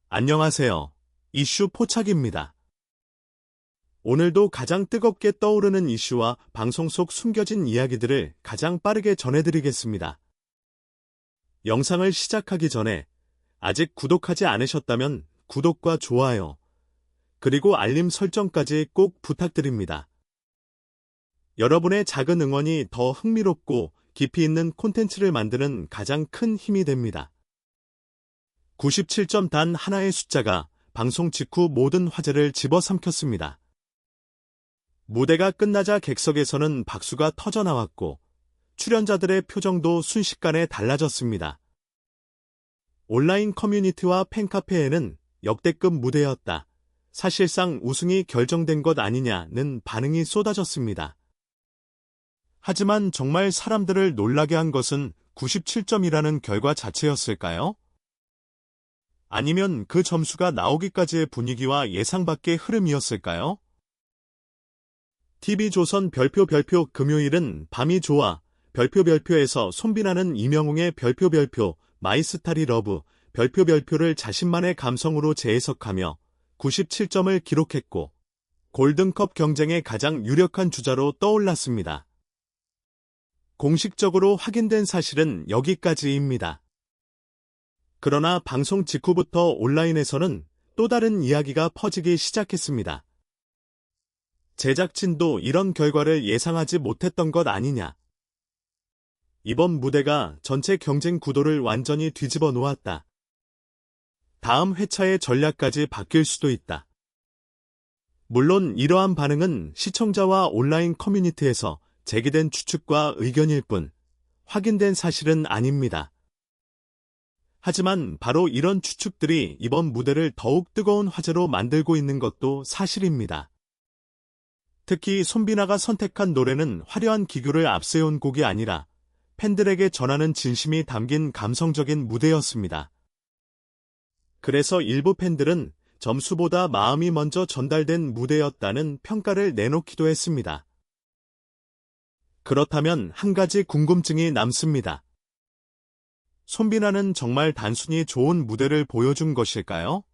안녕하세요. 이슈 포착입니다. 오늘도 가장 뜨겁게 떠오르는 이슈와 방송 속 숨겨진 이야기들을 가장 빠르게 전해드리겠습니다. 영상을 시작하기 전에 아직 구독하지 않으셨다면 구독과 좋아요, 그리고 알림 설정까지 꼭 부탁드립니다. 여러분의 작은 응원이 더 흥미롭고 깊이 있는 콘텐츠를 만드는 가장 큰 힘이 됩니다. 97점 단 하나의 숫자가 방송 직후 모든 화제를 집어삼켰습니다. 무대가 끝나자 객석에서는 박수가 터져나왔고 출연자들의 표정도 순식간에 달라졌습니다. 온라인 커뮤니티와 팬카페에는 역대급 무대였다, 사실상 우승이 결정된 것 아니냐는 반응이 쏟아졌습니다. 하지만 정말 사람들을 놀라게 한 것은 97점이라는 결과 자체였을까요? 아니면 그 점수가 나오기까지의 분위기와 예상 밖의 흐름이었을까요? TV조선 별표 금요일은 밤이 좋아 별표에서 손비나는 이명웅의 별표 마이스타리 러브 별표를 자신만의 감성으로 재해석하며 97점을 기록했고 골든컵 경쟁의 가장 유력한 주자로 떠올랐습니다. 공식적으로 확인된 사실은 여기까지입니다. 그러나 방송 직후부터 온라인에서는 또 다른 이야기가 퍼지기 시작했습니다. 제작진도 이런 결과를 예상하지 못했던 것 아니냐. 이번 무대가 전체 경쟁 구도를 완전히 뒤집어 놓았다. 다음 회차의 전략까지 바뀔 수도 있다. 물론 이러한 반응은 시청자와 온라인 커뮤니티에서 제기된 추측과 의견일 뿐 확인된 사실은 아닙니다. 하지만 바로 이런 추측들이 이번 무대를 더욱 뜨거운 화제로 만들고 있는 것도 사실입니다. 특히 손비나가 선택한 노래는 화려한 기교를 앞세운 곡이 아니라 팬들에게 전하는 진심이 담긴 감성적인 무대였습니다. 그래서 일부 팬들은 점수보다 마음이 먼저 전달된 무대였다는 평가를 내놓기도 했습니다. 그렇다면 한 가지 궁금증이 남습니다. 손비나는 정말 단순히 좋은 무대를 보여준 것일까요?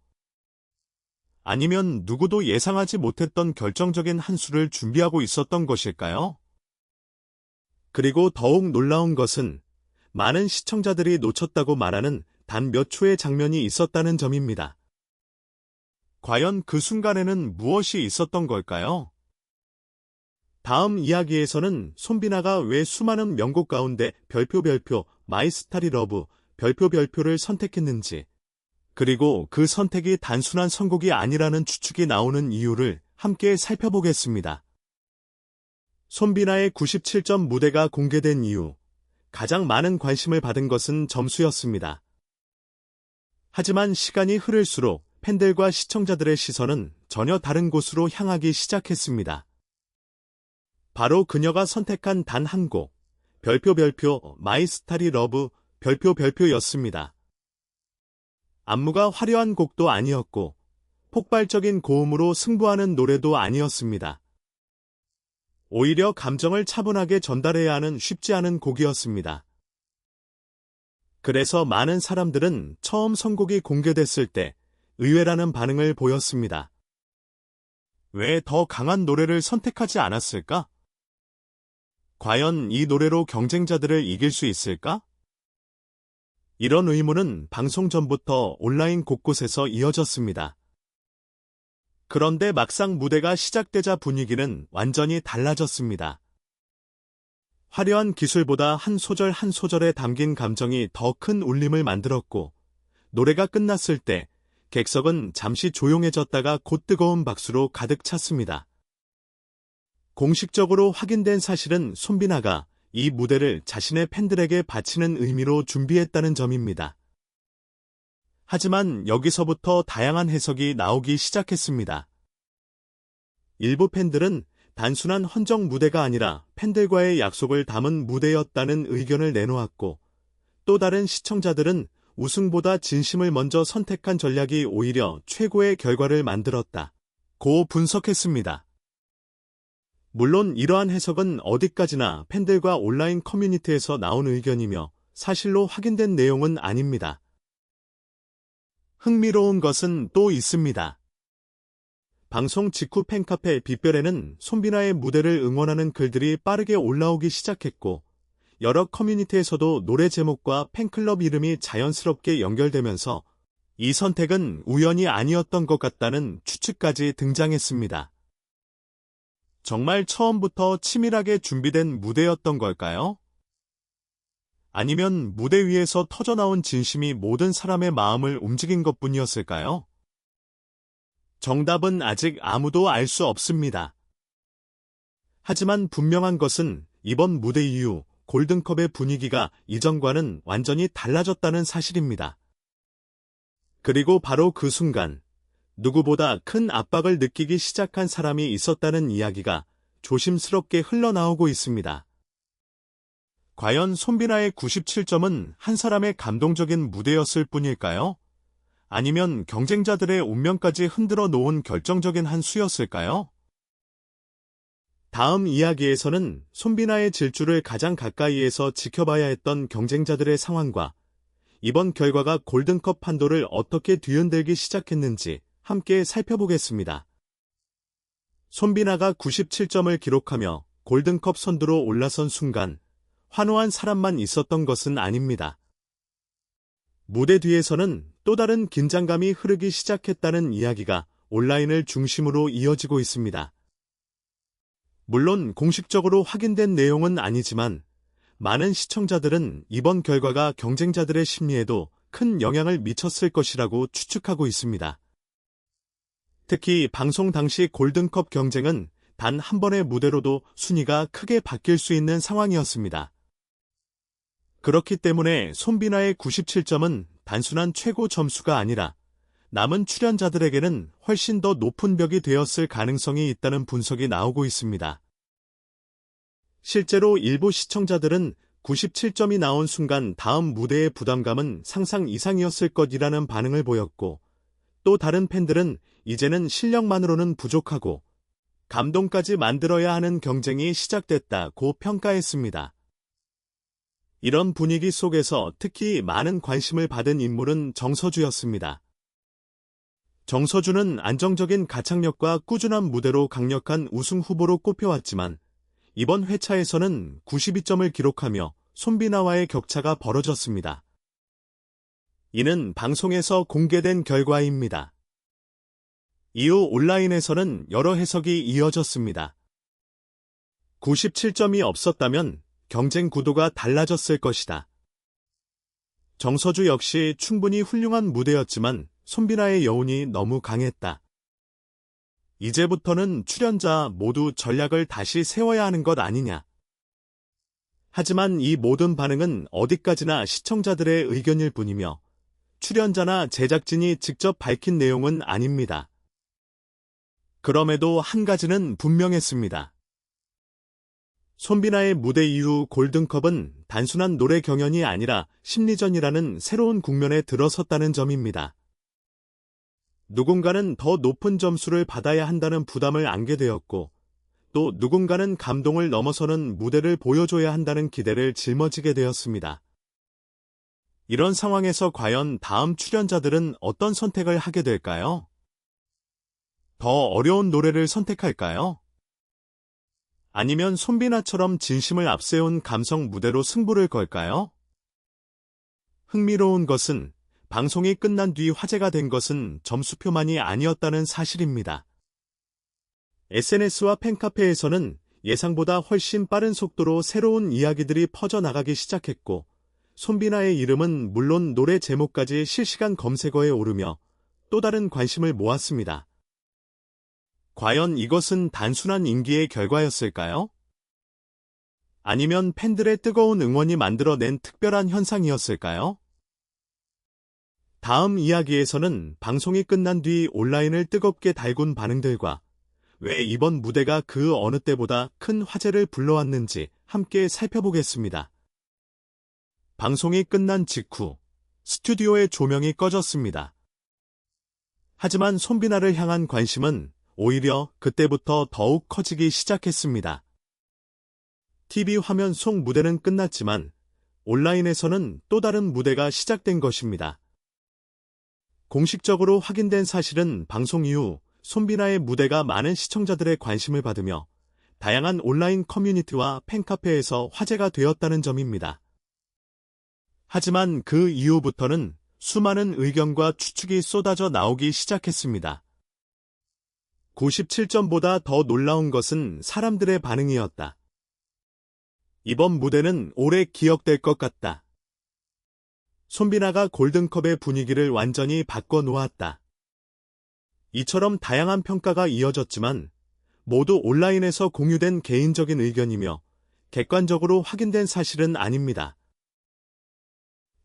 아니면 누구도 예상하지 못했던 결정적인 한 수를 준비하고 있었던 것일까요? 그리고 더욱 놀라운 것은 많은 시청자들이 놓쳤다고 말하는 단 몇 초의 장면이 있었다는 점입니다. 과연 그 순간에는 무엇이 있었던 걸까요? 다음 이야기에서는 손비나가 왜 수많은 명곡 가운데 별표 마이스타리 러브 별표를 선택했는지, 그리고 그 선택이 단순한 선곡이 아니라는 추측이 나오는 이유를 함께 살펴보겠습니다. 손비나의 97점 무대가 공개된 이후 가장 많은 관심을 받은 것은 점수였습니다. 하지만 시간이 흐를수록 팬들과 시청자들의 시선은 전혀 다른 곳으로 향하기 시작했습니다. 바로 그녀가 선택한 단 한 곡, 별표 마이스타리 러브 별표였습니다. 안무가 화려한 곡도 아니었고 폭발적인 고음으로 승부하는 노래도 아니었습니다. 오히려 감정을 차분하게 전달해야 하는 쉽지 않은 곡이었습니다. 그래서 많은 사람들은 처음 선곡이 공개됐을 때 의외라는 반응을 보였습니다. 왜 더 강한 노래를 선택하지 않았을까? 과연 이 노래로 경쟁자들을 이길 수 있을까? 이런 의문은 방송 전부터 온라인 곳곳에서 이어졌습니다. 그런데 막상 무대가 시작되자 분위기는 완전히 달라졌습니다. 화려한 기술보다 한 소절 한 소절에 담긴 감정이 더 큰 울림을 만들었고, 노래가 끝났을 때 객석은 잠시 조용해졌다가 곧 뜨거운 박수로 가득 찼습니다. 공식적으로 확인된 사실은 손비나가 이 무대를 자신의 팬들에게 바치는 의미로 준비했다는 점입니다. 하지만 여기서부터 다양한 해석이 나오기 시작했습니다. 일부 팬들은 단순한 헌정 무대가 아니라 팬들과의 약속을 담은 무대였다는 의견을 내놓았고, 또 다른 시청자들은 우승보다 진심을 먼저 선택한 전략이 오히려 최고의 결과를 만들었다고 분석했습니다. 물론 이러한 해석은 어디까지나 팬들과 온라인 커뮤니티에서 나온 의견이며 사실로 확인된 내용은 아닙니다. 흥미로운 것은 또 있습니다. 방송 직후 팬카페 빛별에는 손비나의 무대를 응원하는 글들이 빠르게 올라오기 시작했고, 여러 커뮤니티에서도 노래 제목과 팬클럽 이름이 자연스럽게 연결되면서 이 선택은 우연이 아니었던 것 같다는 추측까지 등장했습니다. 정말 처음부터 치밀하게 준비된 무대였던 걸까요? 아니면 무대 위에서 터져나온 진심이 모든 사람의 마음을 움직인 것뿐이었을까요? 정답은 아직 아무도 알 수 없습니다. 하지만 분명한 것은 이번 무대 이후 골든컵의 분위기가 이전과는 완전히 달라졌다는 사실입니다. 그리고 바로 그 순간, 누구보다 큰 압박을 느끼기 시작한 사람이 있었다는 이야기가 조심스럽게 흘러나오고 있습니다. 과연 손비나의 97점은 한 사람의 감동적인 무대였을 뿐일까요? 아니면 경쟁자들의 운명까지 흔들어 놓은 결정적인 한 수였을까요? 다음 이야기에서는 손비나의 질주를 가장 가까이에서 지켜봐야 했던 경쟁자들의 상황과 이번 결과가 골든컵 판도를 어떻게 뒤흔들기 시작했는지 함께 살펴보겠습니다. 손비나가 97점을 기록하며 골든컵 선두로 올라선 순간 환호한 사람만 있었던 것은 아닙니다. 무대 뒤에서는 또 다른 긴장감이 흐르기 시작했다는 이야기가 온라인을 중심으로 이어지고 있습니다. 물론 공식적으로 확인된 내용은 아니지만 많은 시청자들은 이번 결과가 경쟁자들의 심리에도 큰 영향을 미쳤을 것이라고 추측하고 있습니다. 특히 방송 당시 골든컵 경쟁은 단 한 번의 무대로도 순위가 크게 바뀔 수 있는 상황이었습니다. 그렇기 때문에 손비나의 97점은 단순한 최고 점수가 아니라 남은 출연자들에게는 훨씬 더 높은 벽이 되었을 가능성이 있다는 분석이 나오고 있습니다. 실제로 일부 시청자들은 97점이 나온 순간 다음 무대의 부담감은 상상 이상이었을 것이라는 반응을 보였고, 또 다른 팬들은 이제는 실력만으로는 부족하고 감동까지 만들어야 하는 경쟁이 시작됐다고 평가했습니다. 이런 분위기 속에서 특히 많은 관심을 받은 인물은 정서주였습니다. 정서주는 안정적인 가창력과 꾸준한 무대로 강력한 우승 후보로 꼽혀왔지만 이번 회차에서는 92점을 기록하며 손비나와의 격차가 벌어졌습니다. 이는 방송에서 공개된 결과입니다. 이후 온라인에서는 여러 해석이 이어졌습니다. 97점이 없었다면 경쟁 구도가 달라졌을 것이다. 정서주 역시 충분히 훌륭한 무대였지만 손비나의 여운이 너무 강했다. 이제부터는 출연자 모두 전략을 다시 세워야 하는 것 아니냐. 하지만 이 모든 반응은 어디까지나 시청자들의 의견일 뿐이며 출연자나 제작진이 직접 밝힌 내용은 아닙니다. 그럼에도 한 가지는 분명했습니다. 손비나의 무대 이후 골든컵은 단순한 노래 경연이 아니라 심리전이라는 새로운 국면에 들어섰다는 점입니다. 누군가는 더 높은 점수를 받아야 한다는 부담을 안게 되었고, 또 누군가는 감동을 넘어서는 무대를 보여줘야 한다는 기대를 짊어지게 되었습니다. 이런 상황에서 과연 다음 출연자들은 어떤 선택을 하게 될까요? 더 어려운 노래를 선택할까요? 아니면 손비나처럼 진심을 앞세운 감성 무대로 승부를 걸까요? 흥미로운 것은 방송이 끝난 뒤 화제가 된 것은 점수표만이 아니었다는 사실입니다. SNS와 팬카페에서는 예상보다 훨씬 빠른 속도로 새로운 이야기들이 퍼져나가기 시작했고, 손비나의 이름은 물론 노래 제목까지 실시간 검색어에 오르며 또 다른 관심을 모았습니다. 과연 이것은 단순한 인기의 결과였을까요? 아니면 팬들의 뜨거운 응원이 만들어낸 특별한 현상이었을까요? 다음 이야기에서는 방송이 끝난 뒤 온라인을 뜨겁게 달군 반응들과 왜 이번 무대가 그 어느 때보다 큰 화제를 불러왔는지 함께 살펴보겠습니다. 방송이 끝난 직후 스튜디오의 조명이 꺼졌습니다. 하지만 손비나를 향한 관심은 오히려 그때부터 더욱 커지기 시작했습니다. TV 화면 속 무대는 끝났지만 온라인에서는 또 다른 무대가 시작된 것입니다. 공식적으로 확인된 사실은 방송 이후 손비나의 무대가 많은 시청자들의 관심을 받으며 다양한 온라인 커뮤니티와 팬카페에서 화제가 되었다는 점입니다. 하지만 그 이후부터는 수많은 의견과 추측이 쏟아져 나오기 시작했습니다. 97점보다 더 놀라운 것은 사람들의 반응이었다. 이번 무대는 오래 기억될 것 같다. 손비나가 골든컵의 분위기를 완전히 바꿔놓았다. 이처럼 다양한 평가가 이어졌지만 모두 온라인에서 공유된 개인적인 의견이며 객관적으로 확인된 사실은 아닙니다.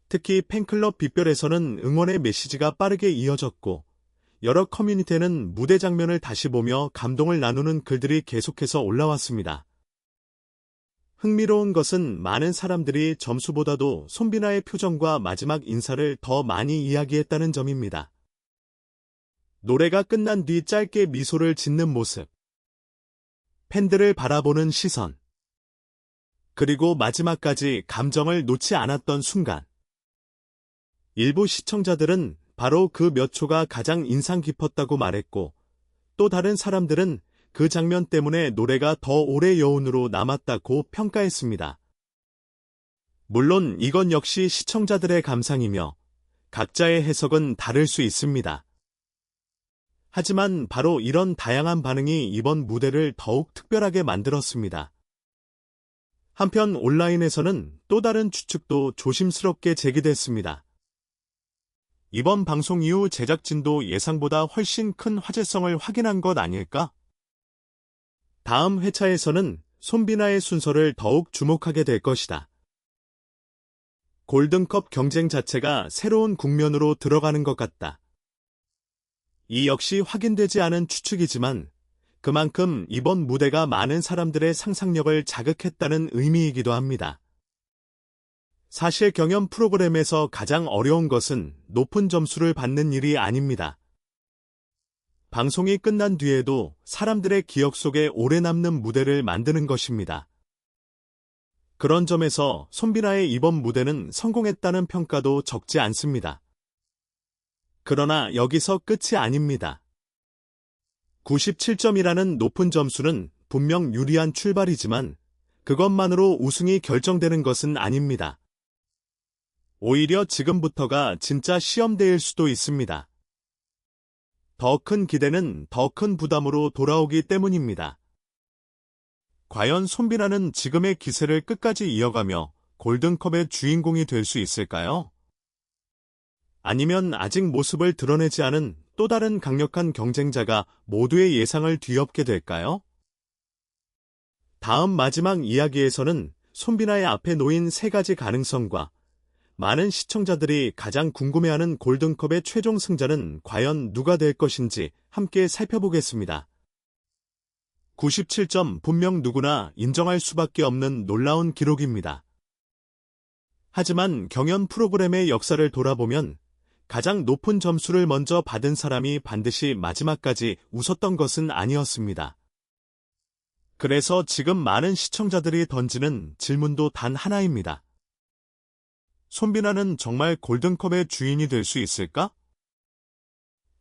특히 팬클럽 빗별에서는 응원의 메시지가 빠르게 이어졌고 여러 커뮤니티에는 무대 장면을 다시 보며 감동을 나누는 글들이 계속해서 올라왔습니다. 흥미로운 것은 많은 사람들이 점수보다도 손비나의 표정과 마지막 인사를 더 많이 이야기했다는 점입니다. 노래가 끝난 뒤 짧게 미소를 짓는 모습, 팬들을 바라보는 시선, 그리고 마지막까지 감정을 놓지 않았던 순간. 일부 시청자들은 바로 그 몇 초가 가장 인상 깊었다고 말했고, 또 다른 사람들은 그 장면 때문에 노래가 더 오래 여운으로 남았다고 평가했습니다. 물론 이건 역시 시청자들의 감상이며 각자의 해석은 다를 수 있습니다. 하지만 바로 이런 다양한 반응이 이번 무대를 더욱 특별하게 만들었습니다. 한편 온라인에서는 또 다른 추측도 조심스럽게 제기됐습니다. 이번 방송 이후 제작진도 예상보다 훨씬 큰 화제성을 확인한 것 아닐까? 다음 회차에서는 손비나의 순서를 더욱 주목하게 될 것이다. 골든컵 경쟁 자체가 새로운 국면으로 들어가는 것 같다. 이 역시 확인되지 않은 추측이지만 그만큼 이번 무대가 많은 사람들의 상상력을 자극했다는 의미이기도 합니다. 사실 경연 프로그램에서 가장 어려운 것은 높은 점수를 받는 일이 아닙니다. 방송이 끝난 뒤에도 사람들의 기억 속에 오래 남는 무대를 만드는 것입니다. 그런 점에서 손비나의 이번 무대는 성공했다는 평가도 적지 않습니다. 그러나 여기서 끝이 아닙니다. 97점이라는 높은 점수는 분명 유리한 출발이지만 그것만으로 우승이 결정되는 것은 아닙니다. 오히려 지금부터가 진짜 시험대일 수도 있습니다. 더 큰 기대는 더 큰 부담으로 돌아오기 때문입니다. 과연 손비나는 지금의 기세를 끝까지 이어가며 골든컵의 주인공이 될 수 있을까요? 아니면 아직 모습을 드러내지 않은 또 다른 강력한 경쟁자가 모두의 예상을 뒤엎게 될까요? 다음 마지막 이야기에서는 손비나의 앞에 놓인 세 가지 가능성과 많은 시청자들이 가장 궁금해하는 골든컵의 최종 승자는 과연 누가 될 것인지 함께 살펴보겠습니다. 97점 분명 누구나 인정할 수밖에 없는 놀라운 기록입니다. 하지만 경연 프로그램의 역사를 돌아보면 가장 높은 점수를 먼저 받은 사람이 반드시 마지막까지 웃었던 것은 아니었습니다. 그래서 지금 많은 시청자들이 던지는 질문도 단 하나입니다. 손비나는 정말 골든컵의 주인이 될 수 있을까?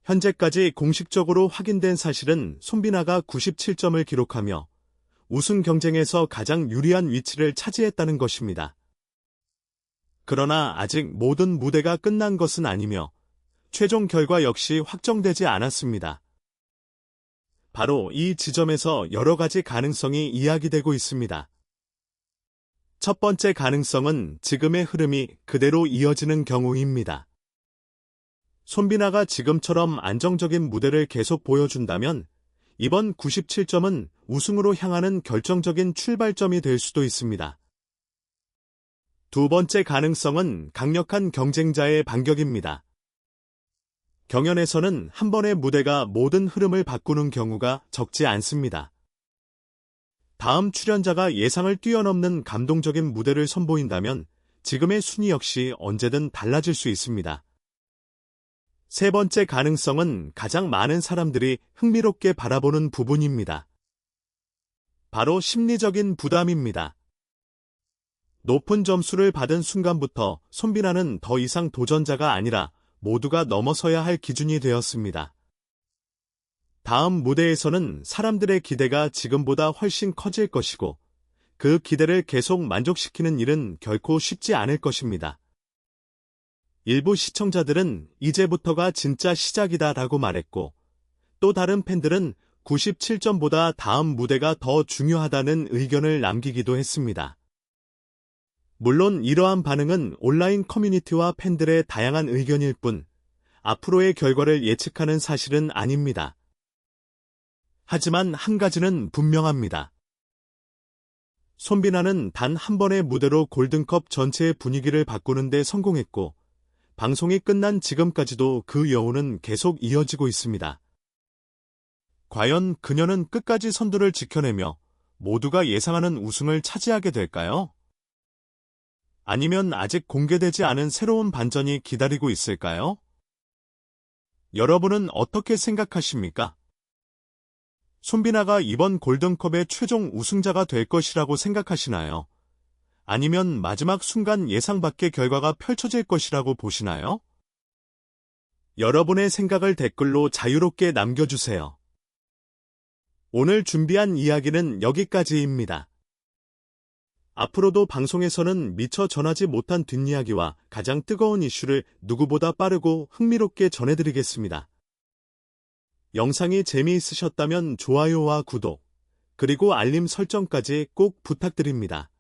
현재까지 공식적으로 확인된 사실은 손비나가 97점을 기록하며 우승 경쟁에서 가장 유리한 위치를 차지했다는 것입니다. 그러나 아직 모든 무대가 끝난 것은 아니며 최종 결과 역시 확정되지 않았습니다. 바로 이 지점에서 여러 가지 가능성이 이야기되고 있습니다. 첫 번째 가능성은 지금의 흐름이 그대로 이어지는 경우입니다. 손비나가 지금처럼 안정적인 무대를 계속 보여준다면 이번 97점은 우승으로 향하는 결정적인 출발점이 될 수도 있습니다. 두 번째 가능성은 강력한 경쟁자의 반격입니다. 경연에서는 한 번의 무대가 모든 흐름을 바꾸는 경우가 적지 않습니다. 다음 출연자가 예상을 뛰어넘는 감동적인 무대를 선보인다면 지금의 순위 역시 언제든 달라질 수 있습니다. 세 번째 가능성은 가장 많은 사람들이 흥미롭게 바라보는 부분입니다. 바로 심리적인 부담입니다. 높은 점수를 받은 순간부터 손비나는 더 이상 도전자가 아니라 모두가 넘어서야 할 기준이 되었습니다. 다음 무대에서는 사람들의 기대가 지금보다 훨씬 커질 것이고, 그 기대를 계속 만족시키는 일은 결코 쉽지 않을 것입니다. 일부 시청자들은 이제부터가 진짜 시작이다 라고 말했고, 또 다른 팬들은 97점보다 다음 무대가 더 중요하다는 의견을 남기기도 했습니다. 물론 이러한 반응은 온라인 커뮤니티와 팬들의 다양한 의견일 뿐, 앞으로의 결과를 예측하는 사실은 아닙니다. 하지만 한 가지는 분명합니다. 손비나는 단 한 번의 무대로 골든컵 전체의 분위기를 바꾸는 데 성공했고, 방송이 끝난 지금까지도 그 여운은 계속 이어지고 있습니다. 과연 그녀는 끝까지 선두를 지켜내며 모두가 예상하는 우승을 차지하게 될까요? 아니면 아직 공개되지 않은 새로운 반전이 기다리고 있을까요? 여러분은 어떻게 생각하십니까? 손비나가 이번 골든컵의 최종 우승자가 될 것이라고 생각하시나요? 아니면 마지막 순간 예상 밖의 결과가 펼쳐질 것이라고 보시나요? 여러분의 생각을 댓글로 자유롭게 남겨주세요. 오늘 준비한 이야기는 여기까지입니다. 앞으로도 방송에서는 미처 전하지 못한 뒷이야기와 가장 뜨거운 이슈를 누구보다 빠르고 흥미롭게 전해드리겠습니다. 영상이 재미있으셨다면 좋아요와 구독, 그리고 알림 설정까지 꼭 부탁드립니다.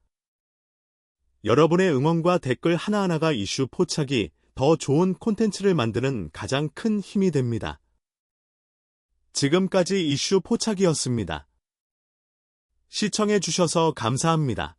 여러분의 응원과 댓글 하나하나가 이슈 포착이 더 좋은 콘텐츠를 만드는 가장 큰 힘이 됩니다. 지금까지 이슈 포착이었습니다. 시청해주셔서 감사합니다.